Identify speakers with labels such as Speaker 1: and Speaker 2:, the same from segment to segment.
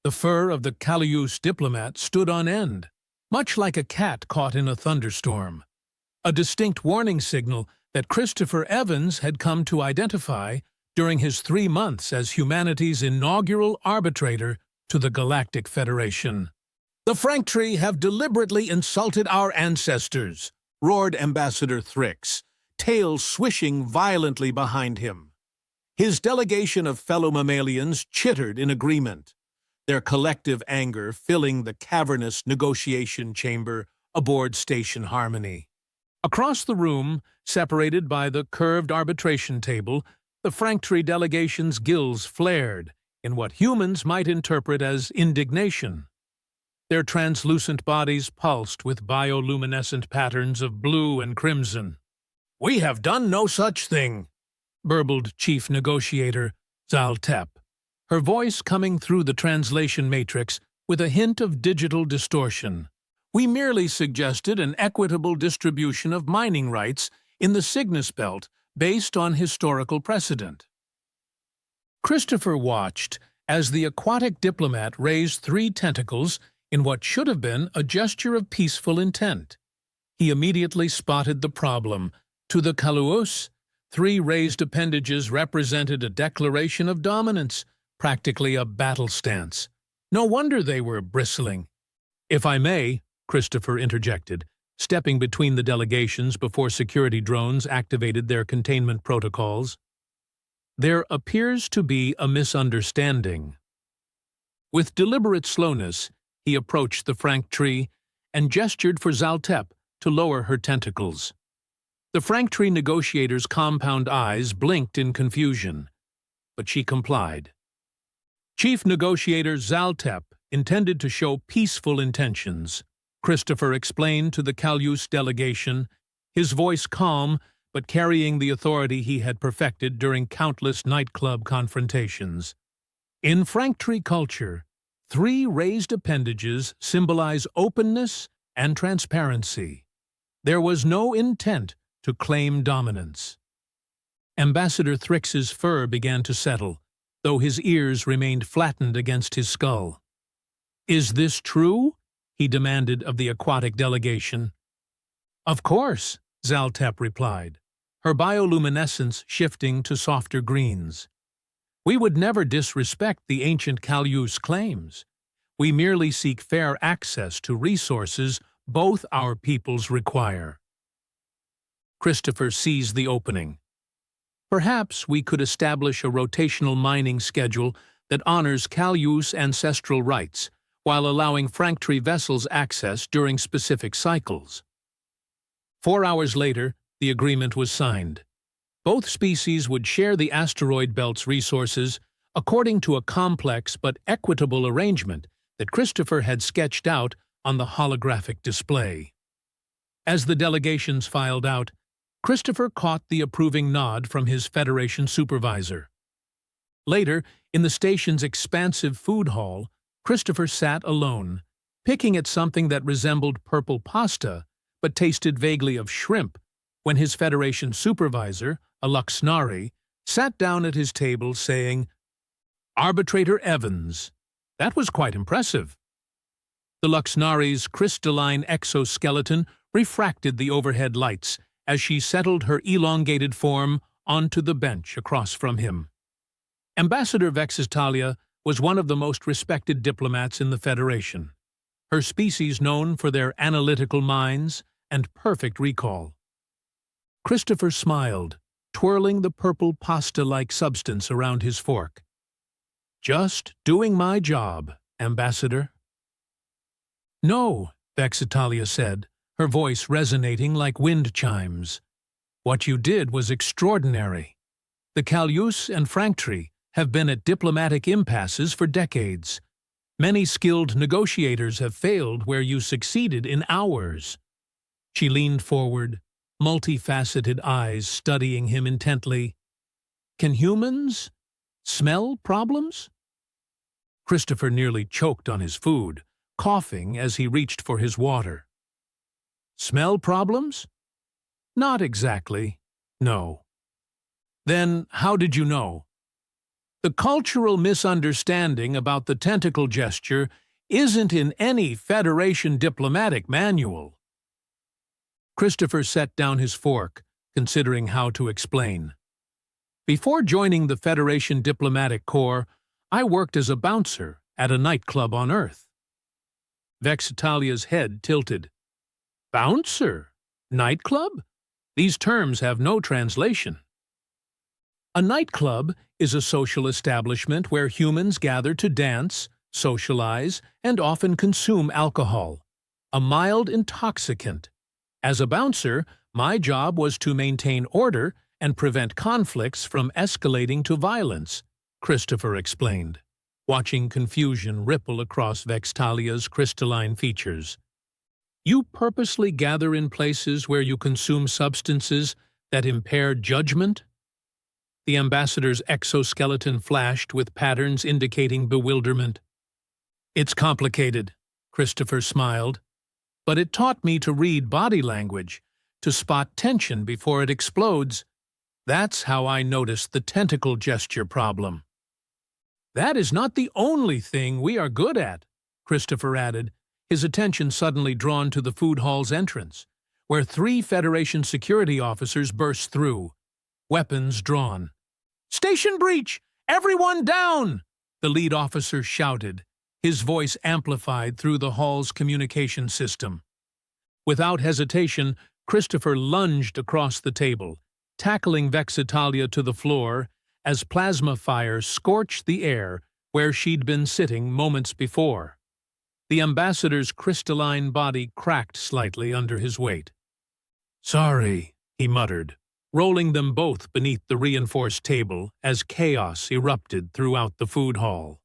Speaker 1: The fur of the Calius diplomat stood on end, much like a cat caught in a thunderstorm, a distinct warning signal that Christopher Evans had come to identify during his 3 months as humanity's inaugural arbitrator to the Galactic Federation. "The Franktree have deliberately insulted our ancestors," roared Ambassador Thrix, tail swishing violently behind him. His delegation of fellow mammalians chittered in agreement, their collective anger filling the cavernous negotiation chamber aboard Station Harmony. Across the room, separated by the curved arbitration table, the Franktree delegation's gills flared in what humans might interpret as indignation. Their translucent bodies pulsed with bioluminescent patterns of blue and crimson. "We have done no such thing," burbled Chief Negotiator Zaltep, her voice coming through the translation matrix with a hint of digital distortion. "We merely suggested an equitable distribution of mining rights in the Cygnus Belt based on historical precedent." Christopher watched as the aquatic diplomat raised 3 tentacles in what should have been a gesture of peaceful intent. He immediately spotted the problem. To the Calius, 3 raised appendages represented a declaration of dominance, practically a battle stance. No wonder they were bristling. "If I may," Christopher interjected, stepping between the delegations before security drones activated their containment protocols. "There appears to be a misunderstanding." With deliberate slowness, he approached the Franktree and gestured for Zaltep to lower her tentacles. The Franktree negotiator's compound eyes blinked in confusion, but she complied. Chief Negotiator Zaltep intended to show peaceful intentions, Christopher explained to the Calius delegation, his voice calm but carrying the authority he had perfected during countless nightclub confrontations. In Franktree culture, 3 raised appendages symbolize openness and transparency. There was no intent to claim dominance. Ambassador Thrix's fur began to settle, though his ears remained flattened against his skull. "Is this true?" he demanded of the aquatic delegation. "Of course," Zaltep replied, her bioluminescence shifting to softer greens. "We would never disrespect the ancient Calius claims. We merely seek fair access to resources both our peoples require." Christopher seized the opening. "Perhaps we could establish a rotational mining schedule that honors Calius ancestral rights, while allowing Franktree vessels access during specific cycles." 4 hours later, the agreement was signed. Both species would share the asteroid belt's resources according to a complex but equitable arrangement that Christopher had sketched out on the holographic display. As the delegations filed out, Christopher caught the approving nod from his Federation supervisor. Later, in the station's expansive food hall, Christopher sat alone, picking at something that resembled purple pasta but tasted vaguely of shrimp, when his Federation supervisor, a Luxnari, sat down at his table saying, "Arbitrator Evans, that was quite impressive." The Luxnari's crystalline exoskeleton refracted the overhead lights as she settled her elongated form onto the bench across from him. Ambassador Vexitalia was one of the most respected diplomats in the Federation, her species known for their analytical minds and perfect recall. Christopher smiled, twirling the purple pasta-like substance around his fork. "Just doing my job, Ambassador." "No," Vexitalia said, her voice resonating like wind chimes. "What you did was extraordinary. The Calius and Franktree have been at diplomatic impasses for decades. Many skilled negotiators have failed where you succeeded in hours." She leaned forward, multifaceted eyes studying him intently. "Can humans smell problems?" Christopher nearly choked on his food, coughing as he reached for his water. "Smell problems? Not exactly, no." "Then how did you know?" The cultural misunderstanding about the tentacle gesture isn't in any Federation diplomatic manual. Christopher set down his fork, considering how to explain. Before joining the Federation Diplomatic Corps, I worked as a bouncer at a nightclub on Earth. Vexitalia's head tilted. Bouncer? Nightclub? These terms have no translation. A nightclub is a social establishment where humans gather to dance, socialize, and often consume alcohol, a mild intoxicant. As a bouncer, my job was to maintain order and prevent conflicts from escalating to violence, Christopher explained, watching confusion ripple across Vextalia's crystalline features. You purposely gather in places where you consume substances that impair judgment? The ambassador's exoskeleton flashed with patterns indicating bewilderment. It's complicated, Christopher smiled, but it taught me to read body language, to spot tension before it explodes. That's how I noticed the tentacle gesture problem. That is not the only thing we are good at, Christopher added, his attention suddenly drawn to the food hall's entrance, where 3 Federation security officers burst through, weapons drawn. "Station breach! Everyone down!" the lead officer shouted, his voice amplified through the hall's communication system. Without hesitation, Christopher lunged across the table, tackling Vexitalia to the floor as plasma fire scorched the air where she'd been sitting moments before. The ambassador's crystalline body cracked slightly under his weight. "Sorry," he muttered, rolling them both beneath the reinforced table as chaos erupted throughout the food hall.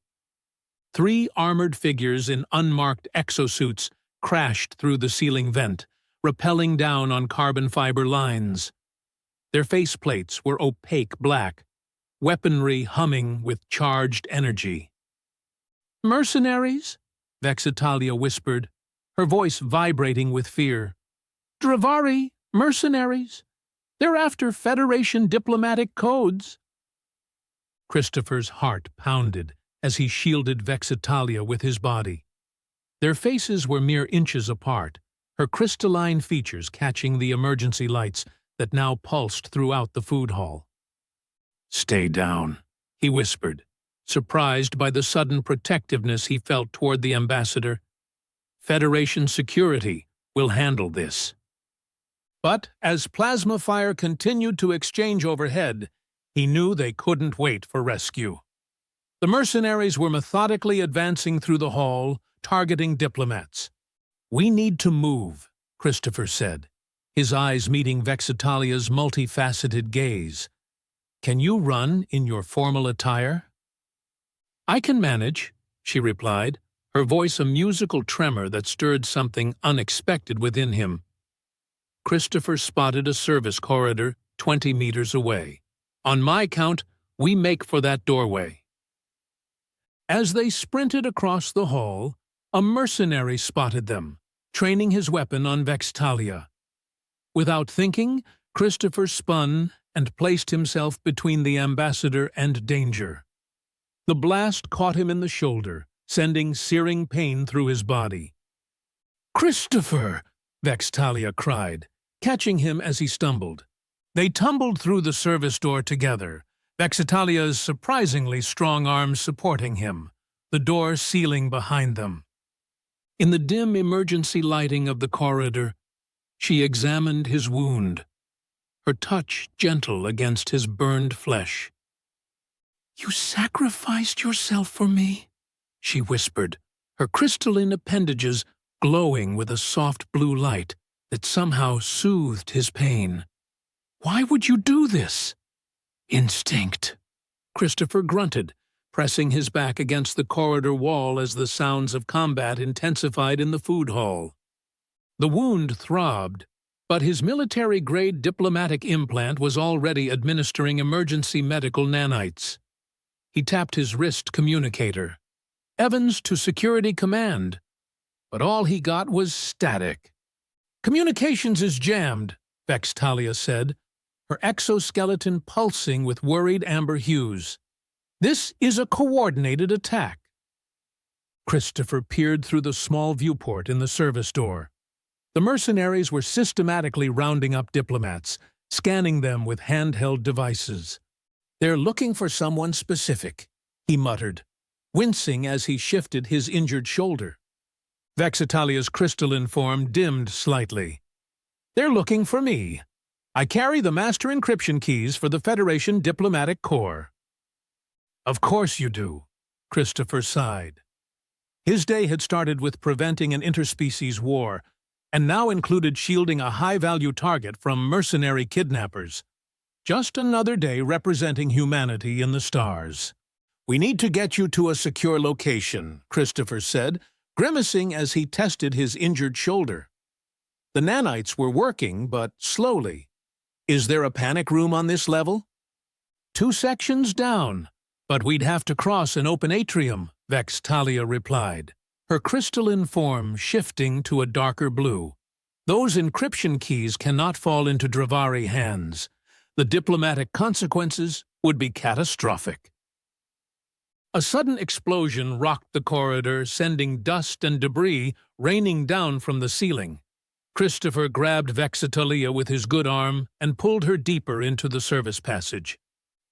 Speaker 1: 3 armored figures in unmarked exosuits crashed through the ceiling vent, rappelling down on carbon fiber lines. Their faceplates were opaque black, weaponry humming with charged energy. "Mercenaries?" Vexitalia whispered, her voice vibrating with fear. "Dravari, mercenaries. They're after Federation diplomatic codes." Christopher's heart pounded as he shielded Vexitalia with his body. Their faces were mere inches apart, her crystalline features catching the emergency lights that now pulsed throughout the food hall. "Stay down," he whispered, surprised by the sudden protectiveness he felt toward the ambassador. "Federation security will handle this." But as plasma fire continued to exchange overhead, he knew they couldn't wait for rescue. The mercenaries were methodically advancing through the hall, targeting diplomats. "We need to move," Christopher said, his eyes meeting Vexitalia's multifaceted gaze. "Can you run in your formal attire?" "I can manage," she replied, her voice a musical tremor that stirred something unexpected within him. Christopher spotted a service corridor 20 meters away. "On my count, we make for that doorway." As they sprinted across the hall, a mercenary spotted them, training his weapon on Vextalia. Without thinking, Christopher spun and placed himself between the ambassador and danger. The blast caught him in the shoulder, sending searing pain through his body. "Christopher!" Vextalia cried, catching him as he stumbled. They tumbled through the service door together, Vexitalia's surprisingly strong arms supporting him, the door sealing behind them. In the dim emergency lighting of the corridor, she examined his wound, her touch gentle against his burned flesh. "You sacrificed yourself for me," she whispered, her crystalline appendages glowing with a soft blue light that somehow soothed his pain. "Why would you do this?" "Instinct," Christopher grunted, pressing his back against the corridor wall as the sounds of combat intensified in the food hall. The wound throbbed, but his military-grade diplomatic implant was already administering emergency medical nanites. He tapped his wrist communicator. "Evans to Security Command." But all he got was static. "Communications is jammed," Vextalia said, her exoskeleton pulsing with worried amber hues. This is a coordinated attack. Christopher peered through the small viewport in the service door. The mercenaries were systematically rounding up diplomats, scanning them with handheld devices. "They're looking for someone specific," he muttered, wincing as he shifted his injured shoulder. Vexitalia's crystalline form dimmed slightly. "They're looking for me. I carry the master encryption keys for the Federation Diplomatic Corps." "Of course you do," Christopher sighed. His day had started with preventing an interspecies war, and now included shielding a high-value target from mercenary kidnappers. Just another day representing humanity in the stars. "We need to get you to a secure location," Christopher said, grimacing as he tested his injured shoulder. The nanites were working, but slowly. "Is there a panic room on this level?" "2 sections down, but we'd have to cross an open atrium," Vextalia replied, her crystalline form shifting to a darker blue. "Those encryption keys cannot fall into Dravari hands. The diplomatic consequences would be catastrophic." A sudden explosion rocked the corridor, sending dust and debris raining down from the ceiling. Christopher grabbed Vexitalia with his good arm and pulled her deeper into the service passage.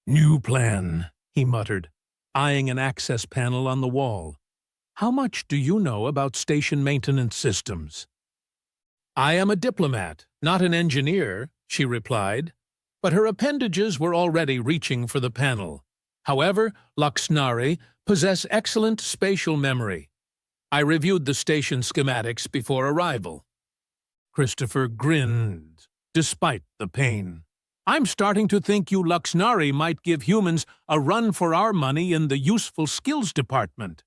Speaker 1: "New plan," he muttered, eyeing an access panel on the wall. "How much do you know about station maintenance systems?" "I am a diplomat, not an engineer," she replied, but her appendages were already reaching for the panel. "However, Luxnari possess excellent spatial memory. I reviewed the station schematics before arrival." Christopher grinned, despite the pain. "I'm starting to think you Luxnari might give humans a run for our money in the useful skills department."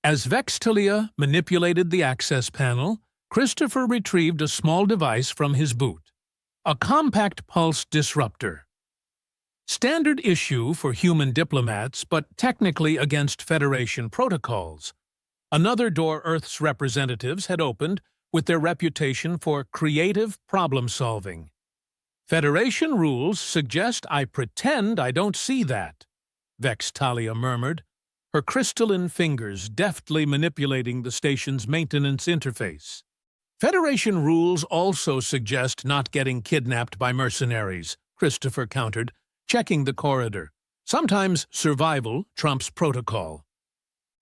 Speaker 1: As Vextalia manipulated the access panel, Christopher retrieved a small device from his boot. A compact pulse disruptor. Standard issue for human diplomats, but technically against Federation protocols. Another door Earth's representatives had opened with their reputation for creative problem-solving. "Federation rules suggest I pretend I don't see that," Vextalia murmured, her crystalline fingers deftly manipulating the station's maintenance interface. "Federation rules also suggest not getting kidnapped by mercenaries," Christopher countered, checking the corridor. "Sometimes survival trumps protocol."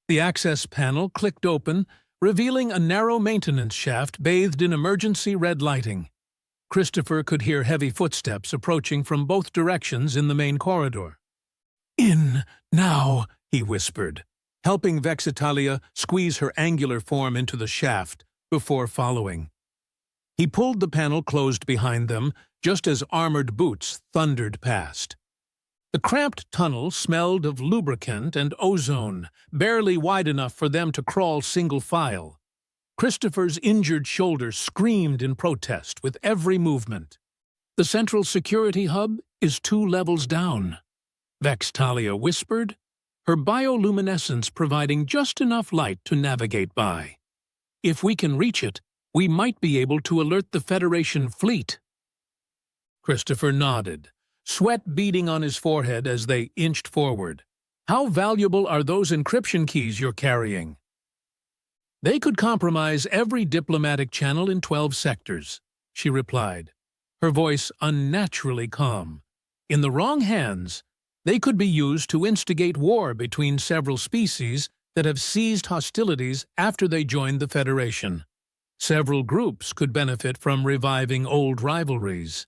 Speaker 1: The access panel clicked open, revealing a narrow maintenance shaft bathed in emergency red lighting. Christopher could hear heavy footsteps approaching from both directions in the main corridor. "In now," he whispered, helping Vexitalia squeeze her angular form into the shaft before following. He pulled the panel closed behind them just as armored boots thundered past. The cramped tunnel smelled of lubricant and ozone, barely wide enough for them to crawl single file. Christopher's injured shoulder screamed in protest with every movement. "The central security hub is 2 levels down," Vextalia whispered, her bioluminescence providing just enough light to navigate by. "If we can reach it, we might be able to alert the Federation fleet." Christopher nodded, sweat beading on his forehead as they inched forward. "How valuable are those encryption keys you're carrying?" "They could compromise every diplomatic channel in 12 sectors," she replied, her voice unnaturally calm. "In the wrong hands, they could be used to instigate war between several species that have ceased hostilities after they joined the Federation. Several groups could benefit from reviving old rivalries."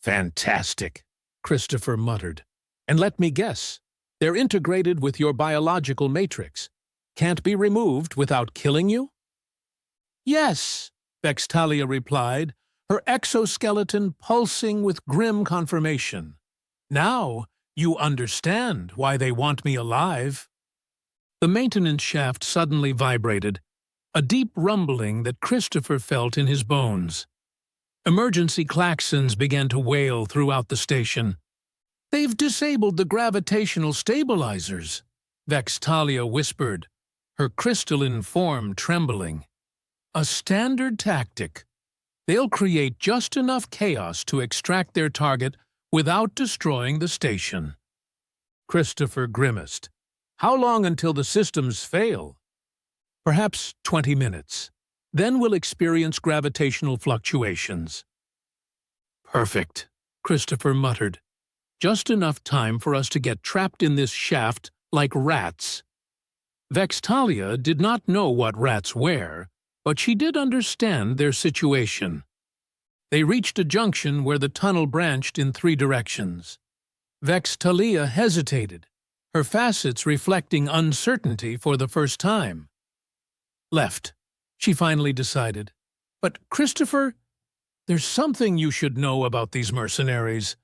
Speaker 1: "Fantastic," Christopher muttered. "And let me guess, they're integrated with your biological matrix. Can't be removed without killing you?" "Yes," Vextalia replied, her exoskeleton pulsing with grim confirmation. "Now you understand why they want me alive." The maintenance shaft suddenly vibrated, a deep rumbling that Christopher felt in his bones. Emergency klaxons began to wail throughout the station. "They've disabled the gravitational stabilizers," Vextalia whispered, her crystalline form trembling. "A standard tactic. They'll create just enough chaos to extract their target without destroying the station." Christopher grimaced. "How long until the systems fail?" "Perhaps 20 minutes. Then we'll experience gravitational fluctuations." "Perfect," Christopher muttered. "Just enough time for us to get trapped in this shaft like rats." Vextalia did not know what rats were, but she did understand their situation. They reached a junction where the tunnel branched in 3 directions. Vextalia hesitated, her facets reflecting uncertainty for the first time. "Left," she finally decided. "But, Christopher, there's something you should know about these mercenaries."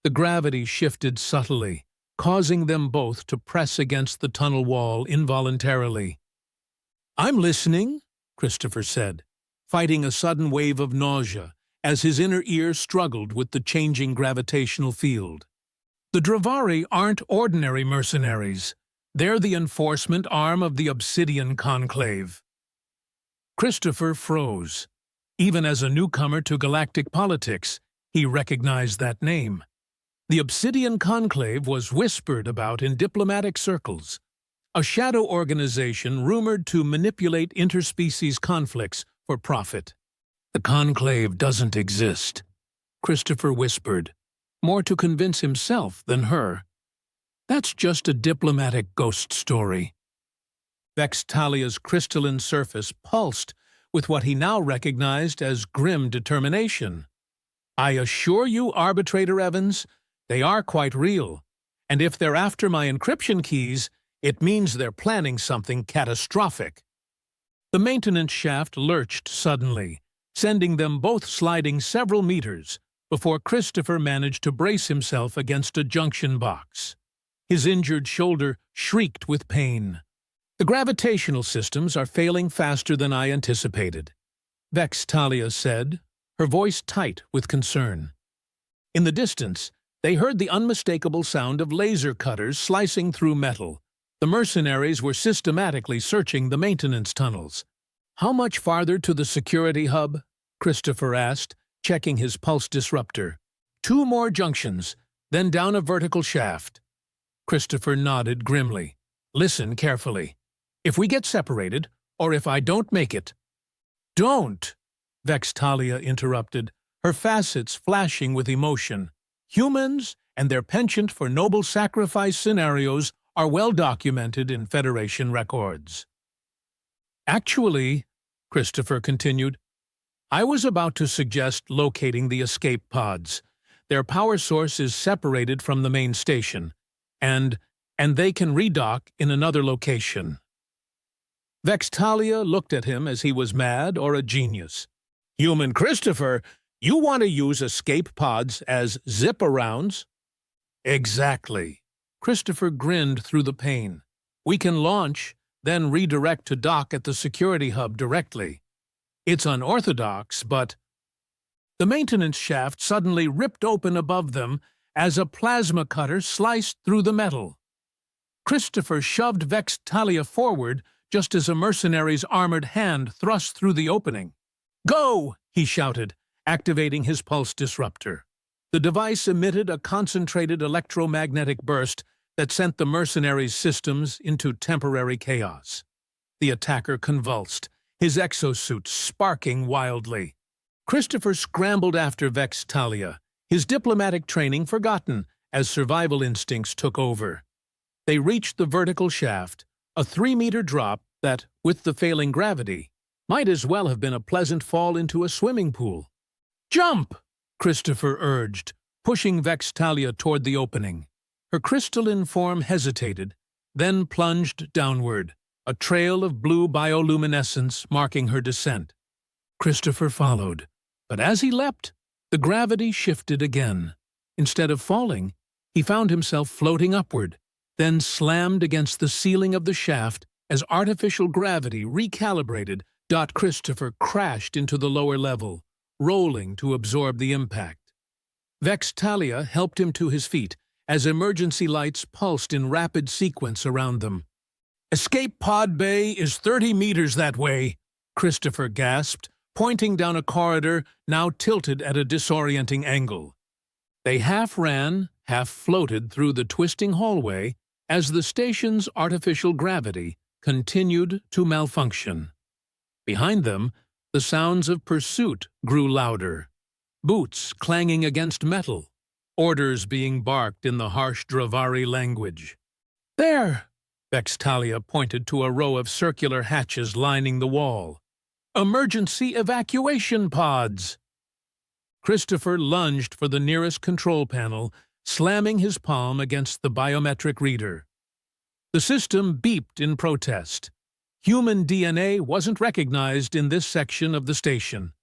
Speaker 1: The gravity shifted subtly, causing them both to press against the tunnel wall involuntarily. "I'm listening," Christopher said, fighting a sudden wave of nausea as his inner ear struggled with the changing gravitational field. "The Dravari aren't ordinary mercenaries. They're the enforcement arm of the Obsidian Conclave." Christopher froze. Even as a newcomer to galactic politics, he recognized that name. The Obsidian Conclave was whispered about in diplomatic circles, a shadow organization rumored to manipulate interspecies conflicts for profit. "The Conclave doesn't exist," Christopher whispered, more to convince himself than her. "That's just a diplomatic ghost story." Vextalia's crystalline surface pulsed with what he now recognized as grim determination. "I assure you, Arbitrator Evans, they are quite real, and if they're after my encryption keys, it means they're planning something catastrophic." The maintenance shaft lurched suddenly, sending them both sliding several meters before Christopher managed to brace himself against a junction box. His injured shoulder shrieked with pain. "The gravitational systems are failing faster than I anticipated," Vextalia said, her voice tight with concern. In the distance, they heard the unmistakable sound of laser cutters slicing through metal. The mercenaries were systematically searching the maintenance tunnels. "How much farther to the security hub?" Christopher asked, checking his pulse disruptor. "2 more junctions, then down a vertical shaft." Christopher nodded grimly. "Listen carefully. If we get separated, or if I don't make it—" "Don't!" Vextalia interrupted, her facets flashing with emotion. "Humans and their penchant for noble sacrifice scenarios are well documented in Federation records." "Actually," Christopher continued, "I was about to suggest locating the escape pods. Their power source is separated from the main station, and they can redock in another location." Vextalia looked at him as he was mad or a genius. "Human Christopher, you want to use escape pods as zip-arounds?" "Exactly." Christopher grinned through the pain. "We can launch, then redirect to dock at the security hub directly. It's unorthodox, but—" The maintenance shaft suddenly ripped open above them as a plasma cutter sliced through the metal. Christopher shoved Vextalia forward just as a mercenary's armored hand thrust through the opening. "Go!" he shouted, activating his pulse disruptor. The device emitted a concentrated electromagnetic burst that sent the mercenaries' systems into temporary chaos. The attacker convulsed, his exosuit sparking wildly. Christopher scrambled after Vextalia, his diplomatic training forgotten as survival instincts took over. They reached the vertical shaft, a 3-meter drop that, with the failing gravity, might as well have been a pleasant fall into a swimming pool. "Jump!" Christopher urged, pushing Vextalia toward the opening. Her crystalline form hesitated, then plunged downward, a trail of blue bioluminescence marking her descent. Christopher followed, but as he leapt, the gravity shifted again. Instead of falling, he found himself floating upward, then slammed against the ceiling of the shaft as artificial gravity recalibrated. Christopher crashed into the lower level, rolling to absorb the impact. Vextalia helped him to his feet as emergency lights pulsed in rapid sequence around them. "Escape pod bay is 30 meters that way," Christopher gasped, pointing down a corridor now tilted at a disorienting angle. They half ran, half floated through the twisting hallway as the station's artificial gravity continued to malfunction. Behind them, the sounds of pursuit grew louder, boots clanging against metal, orders being barked in the harsh Dravari language. "There!" Vextalia pointed to a row of circular hatches lining the wall. "Emergency evacuation pods!" Christopher lunged for the nearest control panel, slamming his palm against the biometric reader. The system beeped in protest. Human DNA wasn't recognized in this section of the station.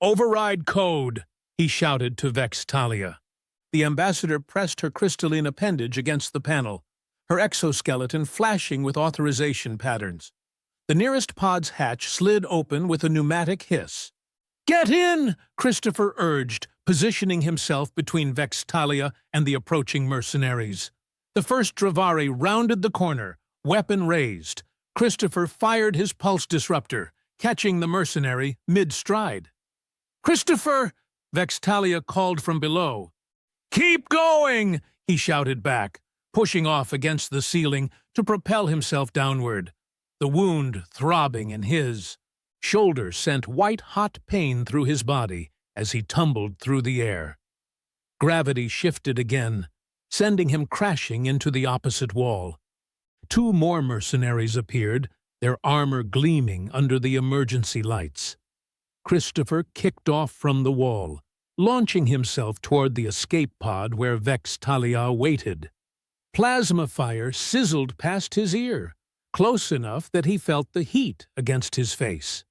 Speaker 1: "Override code!" he shouted to Vextalia. The ambassador pressed her crystalline appendage against the panel, her exoskeleton flashing with authorization patterns. The nearest pod's hatch slid open with a pneumatic hiss. "Get in!" Christopher urged, positioning himself between Vextalia and the approaching mercenaries. The first Dravari rounded the corner, weapon raised. Christopher fired his pulse disruptor, catching the mercenary mid-stride. "Christopher!" Vextalia called from below. "Keep going!" he shouted back, pushing off against the ceiling to propel himself downward, the wound throbbing in his. Shoulder sent white-hot pain through his body as he tumbled through the air. Gravity shifted again, sending him crashing into the opposite wall. Two more mercenaries appeared, their armor gleaming under the emergency lights. Christopher kicked off from the wall, launching himself toward the escape pod where Vextalia waited. Plasma fire sizzled past his ear, close enough that he felt the heat against his face.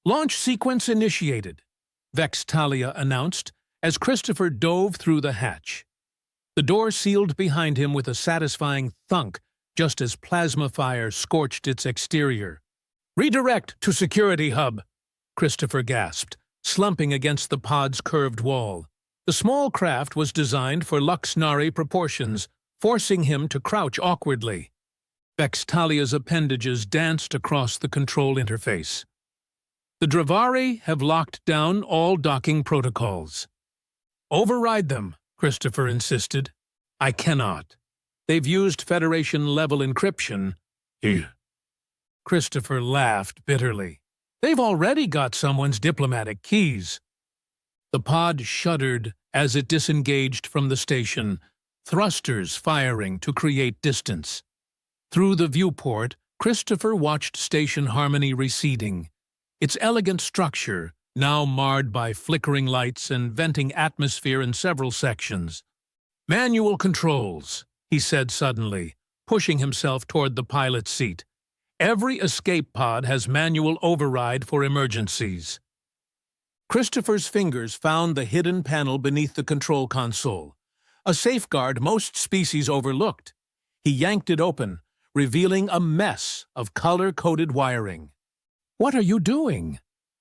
Speaker 1: "Launch sequence initiated," Vextalia announced as Christopher dove through the hatch. The door sealed behind him with a satisfying thunk just as plasma fire scorched its exterior. "Redirect to security hub," Christopher gasped, slumping against the pod's curved wall. The small craft was designed for Luxnari proportions, forcing him to crouch awkwardly. Vextalia's appendages danced across the control interface. "The Dravari have locked down all docking protocols." "Override them," Christopher insisted. "I cannot. They've used Federation-level encryption." Christopher laughed bitterly. "They've already got someone's diplomatic keys." The pod shuddered as it disengaged from the station, thrusters firing to create distance. Through the viewport, Christopher watched station harmony receding, its elegant structure now marred by flickering lights and venting atmosphere in several sections. "Manual controls," he said suddenly, pushing himself toward the pilot's seat. "Every escape pod has manual override for emergencies." Christopher's fingers found the hidden panel beneath the control console, a safeguard most species overlooked. He yanked it open, revealing a mess of color-coded wiring. "What are you doing?"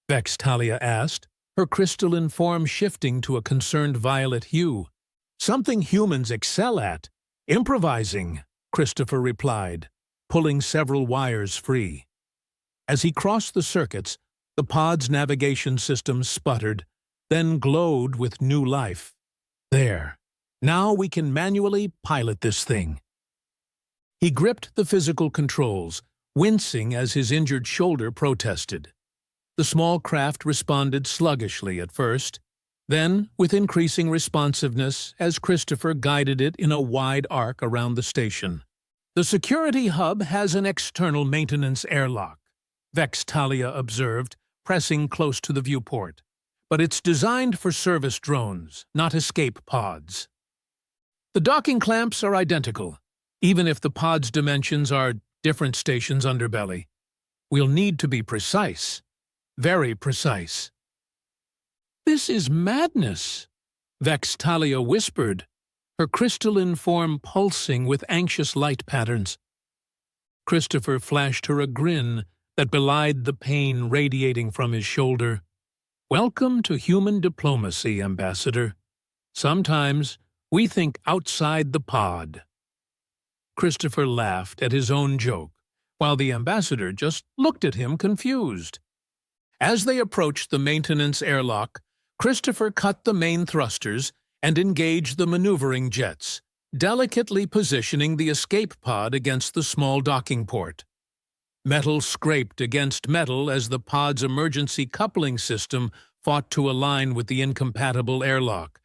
Speaker 1: Vextalia asked, her crystalline form shifting to a concerned violet hue. "Something humans excel at. Improvising," Christopher replied, pulling several wires free. As he crossed the circuits, the pod's navigation system sputtered, then glowed with new life. "There. Now we can manually pilot this thing." He gripped the physical controls, wincing as his injured shoulder protested. The small craft responded sluggishly at first, then with increasing responsiveness as Christopher guided it in a wide arc around the station. "The security hub has an external maintenance airlock," Vextalia observed, pressing close to the viewport. "But it's designed for service drones, not escape pods. The docking clamps are identical, even if the pod's dimensions are different stations' underbelly. We'll need to be precise, very precise." "This is madness," Vextalia whispered, her crystalline form pulsing with anxious light patterns. Christopher flashed her a grin that belied the pain radiating from his shoulder. "Welcome to human diplomacy, Ambassador. Sometimes we think outside the pod." Christopher laughed at his own joke, while the ambassador just looked at him confused. As they approached the maintenance airlock, Christopher cut the main thrusters and engage the maneuvering jets, delicately positioning the escape pod against the small docking port. Metal scraped against metal as the pod's emergency coupling system fought to align with the incompatible airlock.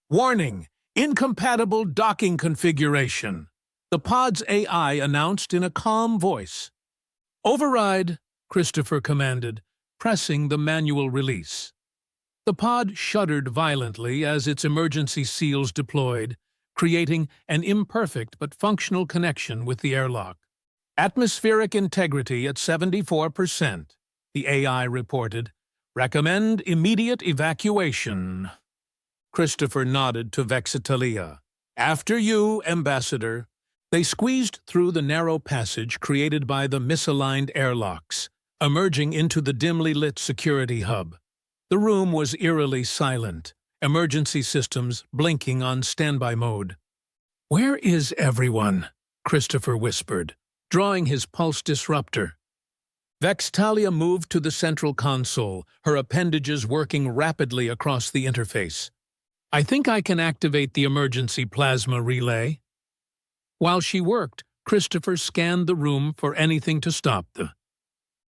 Speaker 1: Warning! Incompatible docking configuration. The pod's AI announced in a calm voice. Override, Christopher commanded, pressing the manual release. The pod shuddered violently as its emergency seals deployed, creating an imperfect but functional connection with the airlock. Atmospheric integrity at 74%, the AI reported. Recommend immediate evacuation. Christopher nodded to Vexitalia. After you, Ambassador. They squeezed through the narrow passage created by the misaligned airlocks, emerging into the dimly lit security hub. The room was eerily silent, emergency systems blinking on standby mode. "Where is everyone?" Christopher whispered, drawing his pulse disruptor. Vextalia moved to the central console, her appendages working rapidly across the interface. "I think I can activate the emergency plasma relay." While she worked, Christopher scanned the room for anything to stop the.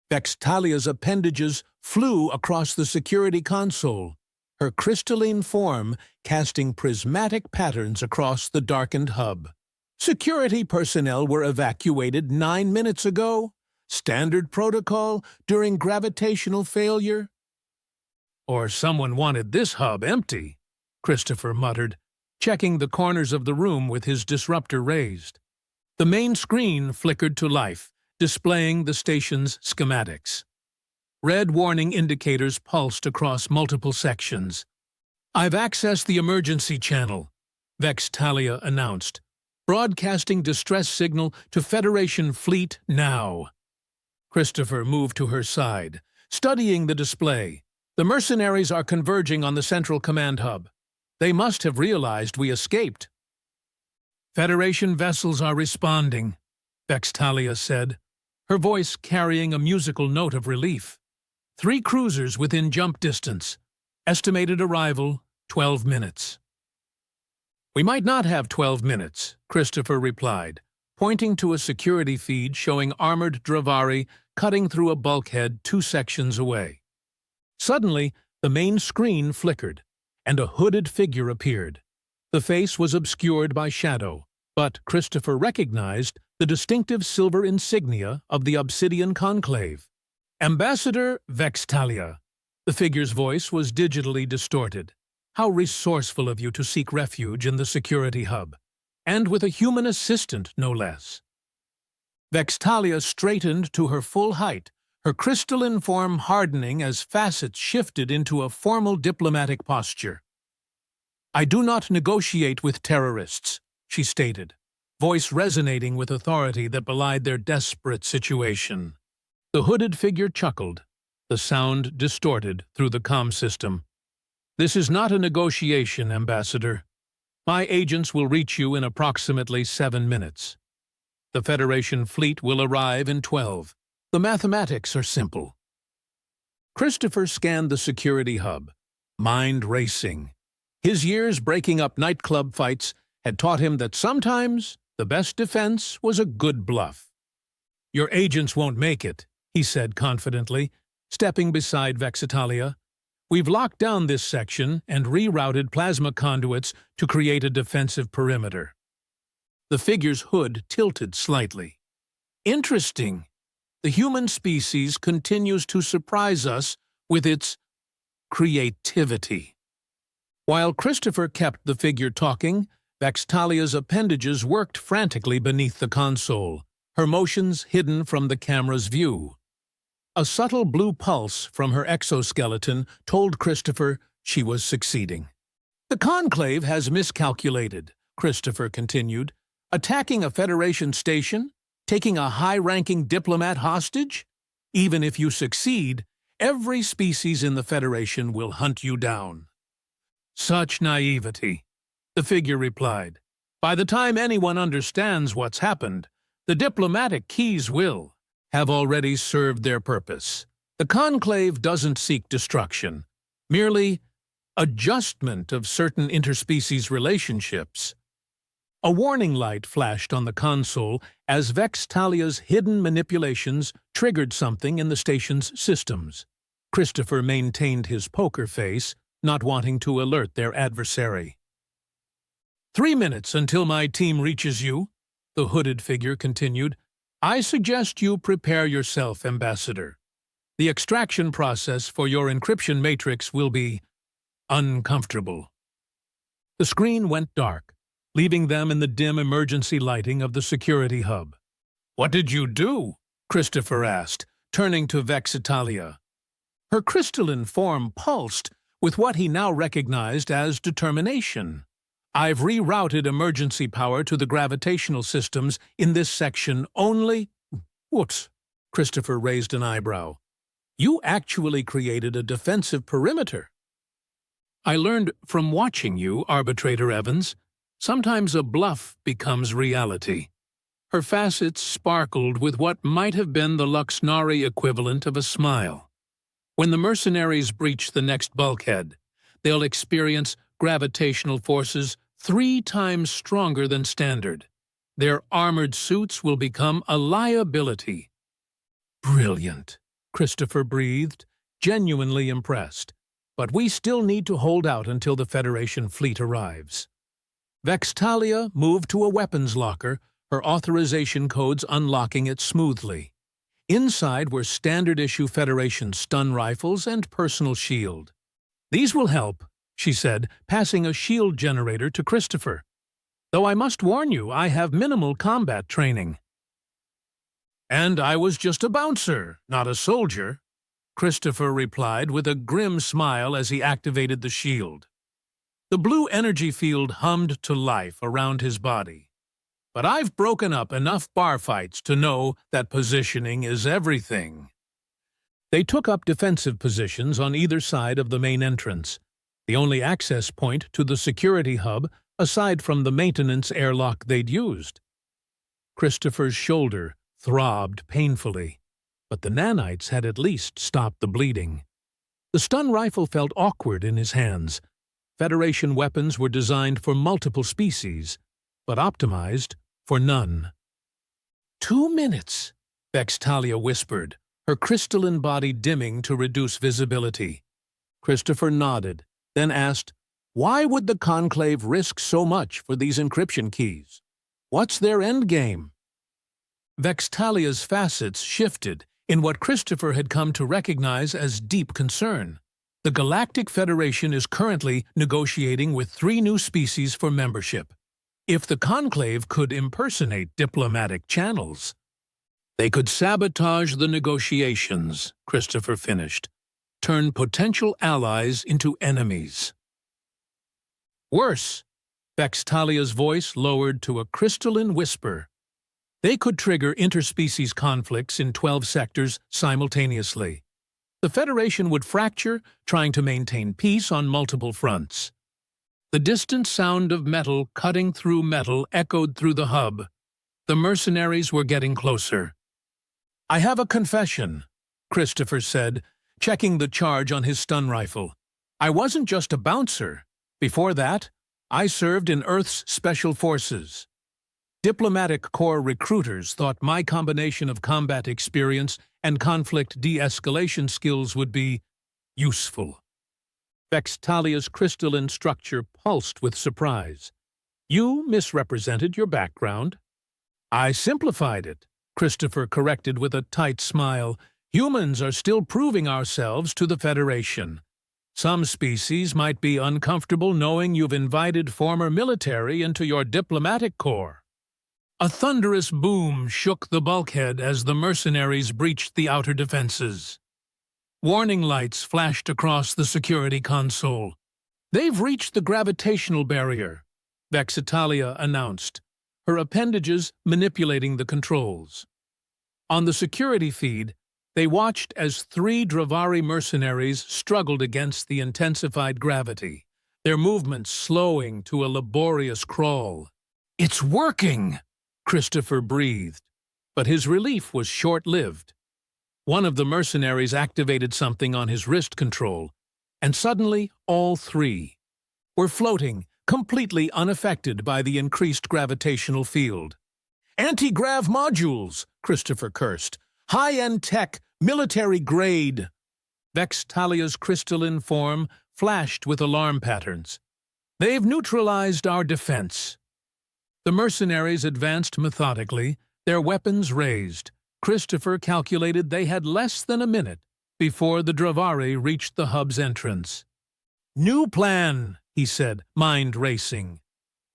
Speaker 1: Vextalia's appendages flew across the security console, her crystalline form casting prismatic patterns across the darkened hub. "Security personnel were evacuated 9 minutes ago. Standard protocol during gravitational failure." "Or someone wanted this hub empty," Christopher muttered, checking the corners of the room with his disruptor raised. The main screen flickered to life, displaying the station's schematics. Red warning indicators pulsed across multiple sections. "I've accessed the emergency channel," Vextalia announced, broadcasting distress signal to Federation fleet now. Christopher moved to her side, studying the display. "The mercenaries are converging on the central command hub. They must have realized we escaped." "Federation vessels are responding," Vextalia said, her voice carrying a musical note of relief. 3 cruisers within jump distance. Estimated arrival, 12 minutes. "We might not have 12 minutes, Christopher replied, pointing to a security feed showing armored Dravari cutting through a bulkhead 2 sections away. Suddenly, the main screen flickered, and a hooded figure appeared. The face was obscured by shadow, but Christopher recognized the distinctive silver insignia of the Obsidian Conclave. "Ambassador Vextalia." The figure's voice was digitally distorted. "How resourceful of you to seek refuge in the security hub, and with a human assistant, no less." Vextalia straightened to her full height, her crystalline form hardening as facets shifted into a formal diplomatic posture. "I do not negotiate with terrorists," she stated, voice resonating with authority that belied their desperate situation. The hooded figure chuckled, the sound distorted through the comm system. "This is not a negotiation, Ambassador. My agents will reach you in approximately 7 minutes. The Federation fleet will arrive in 12. The mathematics are simple." Christopher scanned the security hub, mind racing. His years breaking up nightclub fights had taught him that sometimes the best defense was a good bluff. "Your agents won't make it," he said confidently, stepping beside Vexitalia. "We've locked down this section and rerouted plasma conduits to create a defensive perimeter." The figure's hood tilted slightly. "Interesting. The human species continues to surprise us with its creativity." While Christopher kept the figure talking, Vextalia's appendages worked frantically beneath the console, her motions hidden from the camera's view. A subtle blue pulse from her exoskeleton told Christopher she was succeeding. "The Conclave has miscalculated," Christopher continued. "Attacking a Federation station? Taking a high-ranking diplomat hostage? Even if you succeed, every species in the Federation will hunt you down." "Such naivety," the figure replied. "By the time anyone understands what's happened, the diplomatic keys will have already served their purpose. The Conclave doesn't seek destruction, merely adjustment of certain interspecies relationships. A warning light flashed on the console as Vextalia's hidden manipulations triggered something in the station's systems. Christopher maintained his poker face, not wanting to alert their adversary. 3 minutes until my team reaches you, the hooded figure continued. I suggest you prepare yourself, Ambassador. The extraction process for your encryption matrix will be uncomfortable. The screen went dark, leaving them in the dim emergency lighting of the security hub. What did you do? Christopher asked, turning to Vexitalia. Her crystalline form pulsed with what he now recognized as determination. I've rerouted emergency power to the gravitational systems in this section only— Whoops! Christopher raised an eyebrow. You actually created a defensive perimeter. I learned from watching you, Arbitrator Evans. Sometimes a bluff becomes reality. Her facets sparkled with what might have been the Luxnari equivalent of a smile. When the mercenaries breach the next bulkhead, they'll experience gravitational forces 3 times stronger than standard. Their armored suits will become a liability. Brilliant, Christopher breathed, genuinely impressed. But we still need to hold out until the Federation fleet arrives. Vextalia moved to a weapons locker, her authorization codes unlocking it smoothly. Inside were standard-issue Federation stun rifles and personal shield. These will help, she said, passing a shield generator to Christopher. Though I must warn you, I have minimal combat training. And I was just a bouncer, not a soldier, Christopher replied with a grim smile as he activated the shield. The blue energy field hummed to life around his body. But I've broken up enough bar fights to know that positioning is everything. They took up defensive positions on either side of the main entrance, the only access point to the security hub aside from the maintenance airlock they'd used. Christopher's shoulder throbbed painfully, but the nanites had at least stopped the bleeding. The stun rifle felt awkward in his hands. Federation weapons were designed for multiple species, but optimized for none. 2 minutes, Vextalia whispered, her crystalline body dimming to reduce visibility. Christopher nodded, then asked, Why would the Conclave risk so much for these encryption keys? What's their endgame? Vextalia's facets shifted in what Christopher had come to recognize as deep concern. The Galactic Federation is currently negotiating with 3 new species for membership. If the Conclave could impersonate diplomatic channels, they could sabotage the negotiations, Christopher finished, turn potential allies into enemies. Worse, Vextalia's voice lowered to a crystalline whisper. They could trigger interspecies conflicts in 12 sectors simultaneously. The Federation would fracture, trying to maintain peace on multiple fronts. The distant sound of metal cutting through metal echoed through the hub. The mercenaries were getting closer. I have a confession, Christopher said, checking the charge on his stun rifle. I wasn't just a bouncer. Before that, I served in Earth's Special Forces. Diplomatic Corps recruiters thought my combination of combat experience and conflict de-escalation skills would be useful. Vextalia's crystalline structure pulsed with surprise. You misrepresented your background. I simplified it, Christopher corrected with a tight smile. Humans are still proving ourselves to the Federation. Some species might be uncomfortable knowing you've invited former military into your diplomatic corps. A thunderous boom shook the bulkhead as the mercenaries breached the outer defenses. Warning lights flashed across the security console. They've reached the gravitational barrier, Vexitalia announced, her appendages manipulating the controls. On the security feed, they watched as 3 Dravari mercenaries struggled against the intensified gravity, their movements slowing to a laborious crawl. It's working! Christopher breathed, but his relief was short-lived. One of the mercenaries activated something on his wrist control, And suddenly, all three were floating, completely unaffected by the increased gravitational field. "Anti-grav modules," Christopher cursed. "High-end tech, military grade." Vextalia's crystalline form flashed with alarm patterns. "They've neutralized our defense." The mercenaries advanced methodically, their weapons raised. Christopher calculated they had less than a minute before the Dravari reached the hub's entrance. "New plan," he said, mind racing.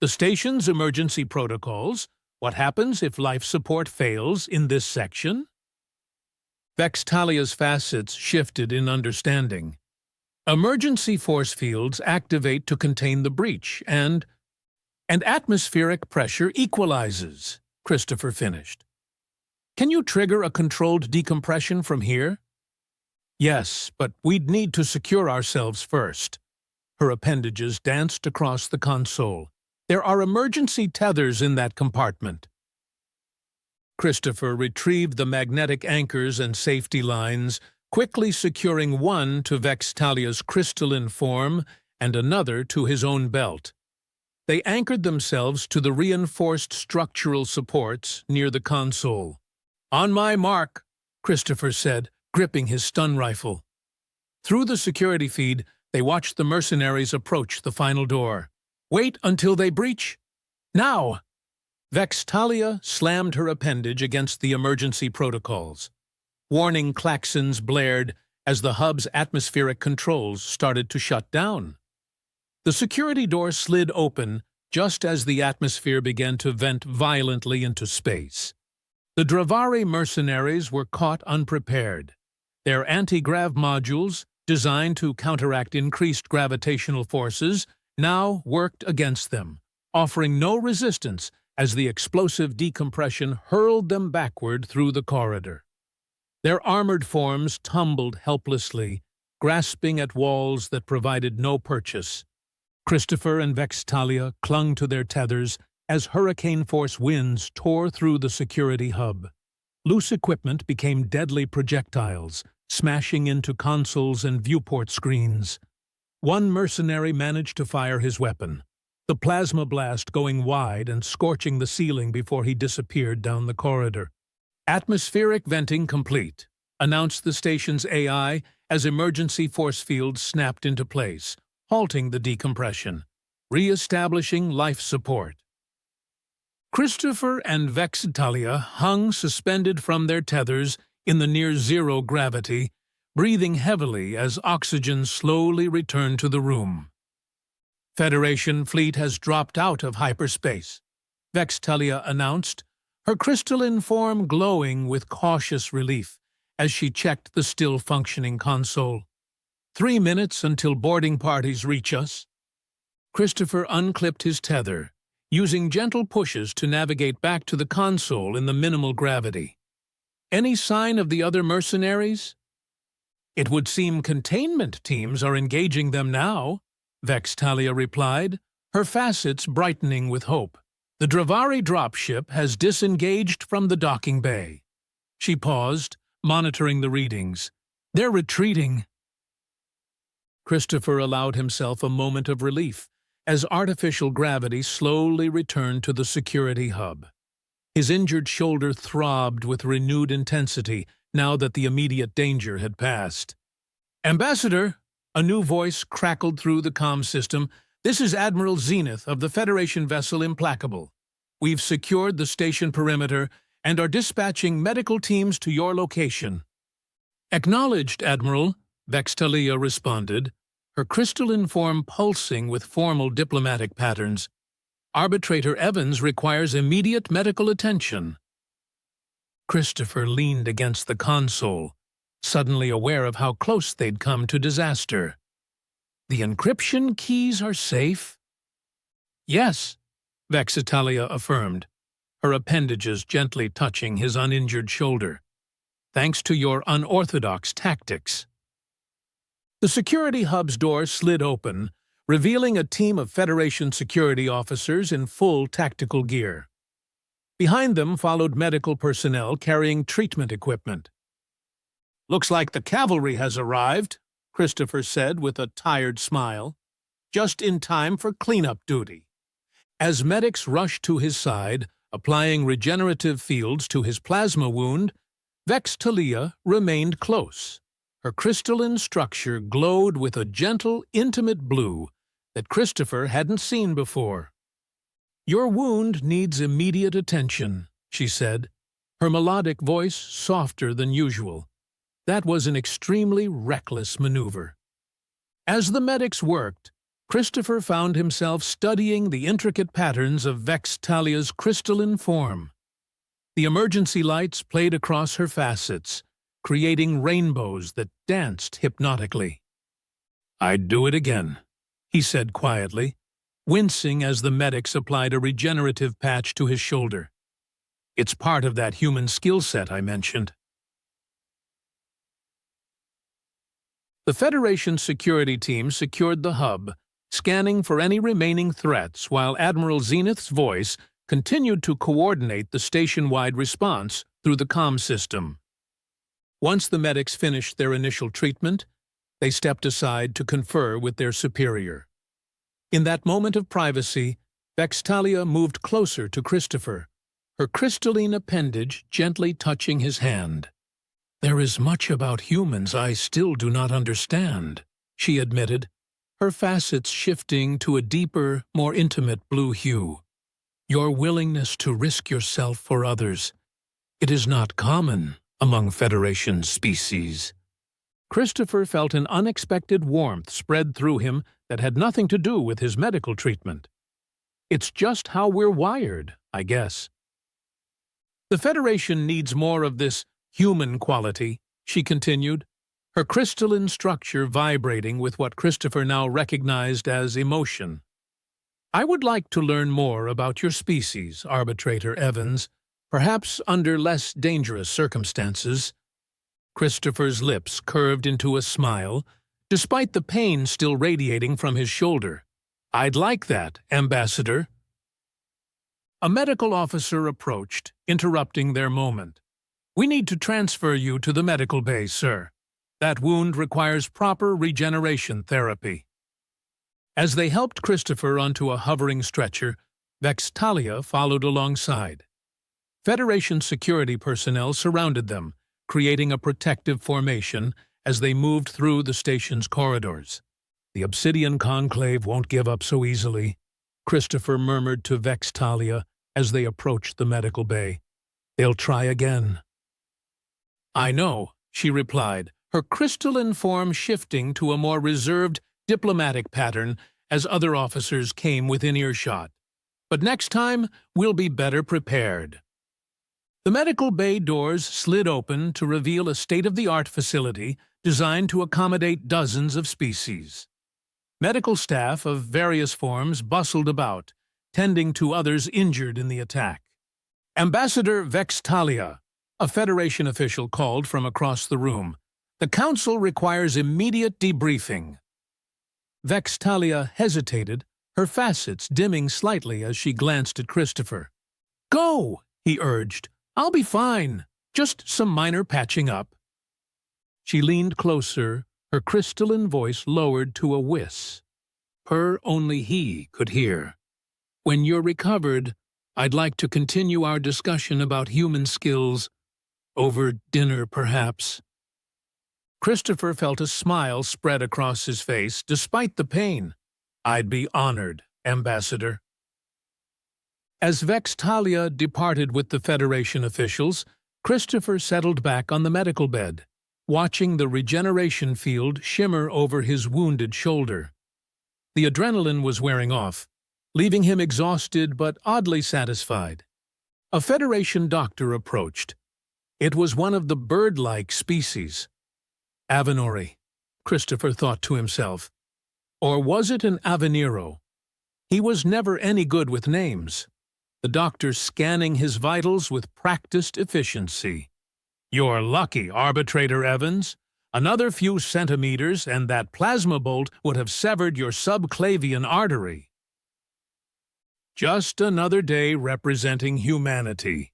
Speaker 1: "The station's emergency protocols. What happens if life support fails in this section?" Vextalia's facets shifted in understanding. "Emergency force fields activate to contain the breach, and atmospheric pressure equalizes," Christopher finished. "Can you trigger a controlled decompression from here?" "Yes, but we'd need to secure ourselves first." Her appendages danced across the console. "There are emergency tethers in that compartment." Christopher retrieved the magnetic anchors and safety lines, quickly securing one to Vextalia's crystalline form and another to his own belt. They anchored themselves to the reinforced structural supports near the console. "On my mark," Christopher said, gripping his stun rifle. Through the security feed, they watched the mercenaries approach the final door. "Wait until they breach. Now!" Vextalia slammed her appendage against the emergency protocols. Warning klaxons blared as the hub's atmospheric controls started to shut down. The security door slid open just as the atmosphere began to vent violently into space. The Dravari mercenaries were caught unprepared. Their anti-grav modules, designed to counteract increased gravitational forces, now worked against them, offering no resistance as the explosive decompression hurled them backward through the corridor. Their armored forms tumbled helplessly, grasping at walls that provided no purchase. Christopher and Vextalia clung to their tethers as hurricane-force winds tore through the security hub. Loose equipment became deadly projectiles, smashing into consoles and viewport screens. One mercenary managed to fire his weapon, the plasma blast going wide and scorching the ceiling before he disappeared down the corridor. "Atmospheric venting complete," announced the station's AI as emergency force fields snapped into place, halting the decompression, re-establishing life support. Christopher and Vextalia hung suspended from their tethers in the near-zero gravity, breathing heavily as oxygen slowly returned to the room. "Federation fleet has dropped out of hyperspace," Vextalia announced, her crystalline form glowing with cautious relief as she checked the still-functioning console. 3 minutes until boarding parties reach us." Christopher unclipped his tether, using gentle pushes to navigate back to the console in the minimal gravity. "Any sign of the other mercenaries?" "It would seem containment teams are engaging them now," Vextalia replied, her facets brightening with hope. "The Dravari dropship has disengaged from the docking bay." She paused, monitoring the readings. "They're retreating." Christopher allowed himself a moment of relief as artificial gravity slowly returned to the security hub. His injured shoulder throbbed with renewed intensity now that the immediate danger had passed. "Ambassador," a new voice crackled through the comm system, "this is Admiral Zenith of the Federation vessel Implacable. We've secured the station perimeter and are dispatching medical teams to your location." "Acknowledged, Admiral," Vextalia responded, her crystalline form pulsing with formal diplomatic patterns. "Arbitrator Evans requires immediate medical attention." Christopher leaned against the console, suddenly aware of how close they'd come to disaster. "The encryption keys are safe?" "Yes," Vextalia affirmed, her appendages gently touching his uninjured shoulder. "Thanks to your unorthodox tactics." The security hub's door slid open, revealing a team of Federation security officers in full tactical gear. Behind them followed medical personnel carrying treatment equipment. "Looks like the cavalry has arrived," Christopher said with a tired smile. "Just in time for cleanup duty." As medics rushed to his side, applying regenerative fields to his plasma wound, Vex Talia remained close. Her crystalline structure glowed with a gentle, intimate blue that Christopher hadn't seen before. "Your wound needs immediate attention," she said, her melodic voice softer than usual. That was an extremely reckless maneuver. As the medics worked, Christopher found himself studying the intricate patterns of Vex Talia's crystalline form. The emergency lights played across her facets, creating rainbows that danced hypnotically. "I'd do it again," he said quietly, wincing as the medics applied a regenerative patch to his shoulder. "It's part of that human skill set I mentioned." The Federation security team secured the hub, scanning for any remaining threats while Admiral Zenith's voice continued to coordinate the station-wide response through the comm system. Once the medics finished their initial treatment, they stepped aside to confer with their superior. In that moment of privacy, Vex Talia moved closer to Christopher, her crystalline appendage gently touching his hand. "There is much about humans I still do not understand," she admitted, her facets shifting to a deeper, more intimate blue hue. "Your willingness to risk yourself for others. It is not common among Federation species." Christopher felt an unexpected warmth spread through him that had nothing to do with his medical treatment. "It's just how we're wired, I guess." "The Federation needs more of this human quality," she continued, her crystalline structure vibrating with what Christopher now recognized as emotion. "I would like to learn more about your species, Arbitrator Evans, perhaps under less dangerous circumstances." Christopher's lips curved into a smile, despite the pain still radiating from his shoulder. "I'd like that, Ambassador." A medical officer approached, interrupting their moment. "We need to transfer you to the medical bay, sir. That wound requires proper regeneration therapy." As they helped Christopher onto a hovering stretcher, Vex Talia followed alongside. Federation security personnel surrounded them, creating a protective formation as they moved through the station's corridors. "The Obsidian Conclave won't give up so easily," Christopher murmured to Vex Talia as they approached the medical bay. "They'll try again." "I know," she replied, her crystalline form shifting to a more reserved, diplomatic pattern as other officers came within earshot. "But next time, we'll be better prepared." The medical bay doors slid open to reveal a state-of-the-art facility designed to accommodate dozens of species. Medical staff of various forms bustled about, tending to others injured in the attack. "Ambassador Vex Talia," a Federation official called from across the room. "The Council requires immediate debriefing." Vex Talia hesitated, her facets dimming slightly as she glanced at Christopher. "Go," he urged. "I'll be fine. Just some minor patching up." She leaned closer, her crystalline voice lowered to a whis. Her only he could hear. "When you're recovered, I'd like to continue our discussion about human skills. Over dinner, perhaps." Christopher felt a smile spread across his face, despite the pain. "I'd be honored, Ambassador." As Vex Talia departed with the Federation officials, Christopher settled back on the medical bed, watching the regeneration field shimmer over his wounded shoulder. The adrenaline was wearing off, leaving him exhausted but oddly satisfied. A Federation doctor approached. It was one of the bird-like species. Avenori, Christopher thought to himself. Or was it an Aveniro? He was never any good with names. The doctor scanning his vitals with practiced efficiency. "You're lucky, Arbitrator Evans. Another few centimeters and that plasma bolt would have severed your subclavian artery." "Just another day representing humanity,"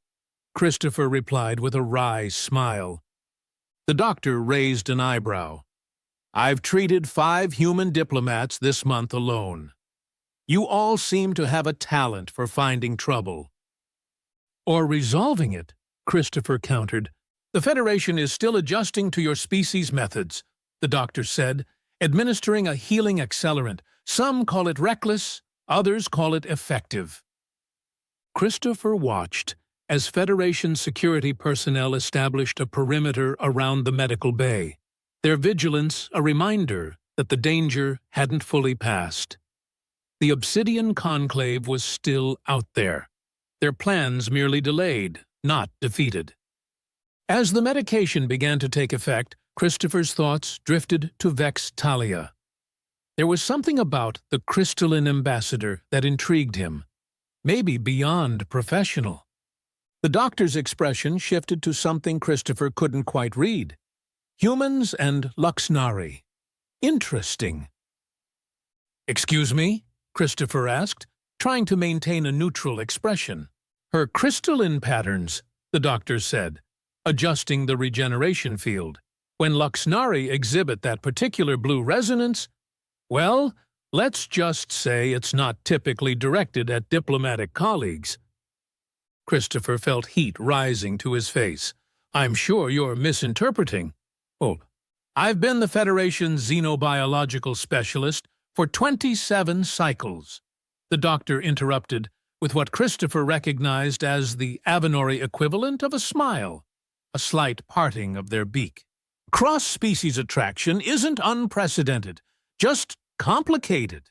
Speaker 1: Christopher replied with a wry smile. The doctor raised an eyebrow. I've treated 5 human diplomats this month alone. You all seem to have a talent for finding trouble. Or resolving it, Christopher countered. The Federation is still adjusting to your species' methods, the doctor said, administering a healing accelerant. Some call it reckless, others call it effective. Christopher watched as Federation security personnel established a perimeter around the medical bay, their vigilance a reminder that the danger hadn't fully passed. The Obsidian Conclave was still out there, their plans merely delayed, not defeated. As the medication began to take effect, Christopher's thoughts drifted to Vex Talia. There was something about the crystalline ambassador that intrigued him, maybe beyond professional. The doctor's expression shifted to something Christopher couldn't quite read. Humans and Luxnari. Interesting. "Excuse me?" Christopher asked, trying to maintain a neutral expression. "Her crystalline patterns," the doctor said, adjusting the regeneration field. "When Luxnari exhibit that particular blue resonance, well, let's just say it's not typically directed at diplomatic colleagues." Christopher felt heat rising to his face. "I'm sure you're misinterpreting." "Oh, I've been the Federation's xenobiological specialist for 27 cycles," the doctor interrupted with what Christopher recognized as the Avenori equivalent of a smile, a slight parting of their beak. "Cross-species attraction isn't unprecedented, just complicated."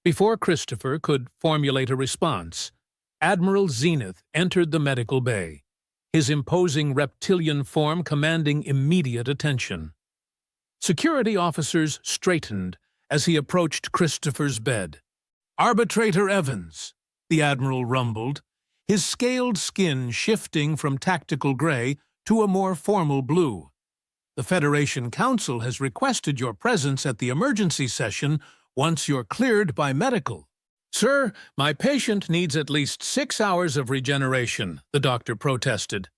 Speaker 1: Before Christopher could formulate a response, Admiral Zenith entered the medical bay, his imposing reptilian form commanding immediate attention. Security officers straightened as he approached Christopher's bed. "Arbitrator Evans," the Admiral rumbled, his scaled skin shifting from tactical gray to a more formal blue. "The Federation Council has requested your presence at the emergency session once you're cleared by medical." "Sir, my patient needs at least 6 hours of regeneration," the doctor protested.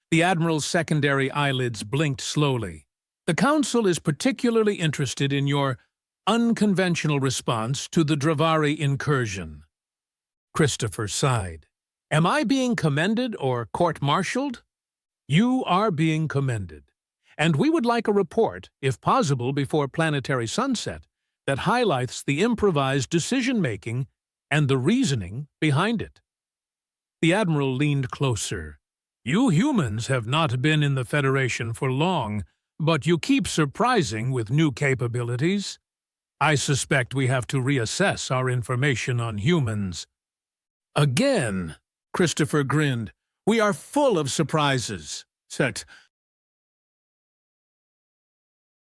Speaker 1: The Admiral's secondary eyelids blinked slowly. "The Council is particularly interested in your unconventional response to the Dravari incursion." Christopher sighed. "Am I being commended or court-martialed?" "You are being commended. And we would like a report, if possible before planetary sunset, that highlights the improvised decision-making and the reasoning behind it." The Admiral leaned closer. "You humans have not been in the Federation for long, but you keep surprising with new capabilities. I suspect we have to reassess our information on humans." "Again," Christopher grinned. "We are full of surprises.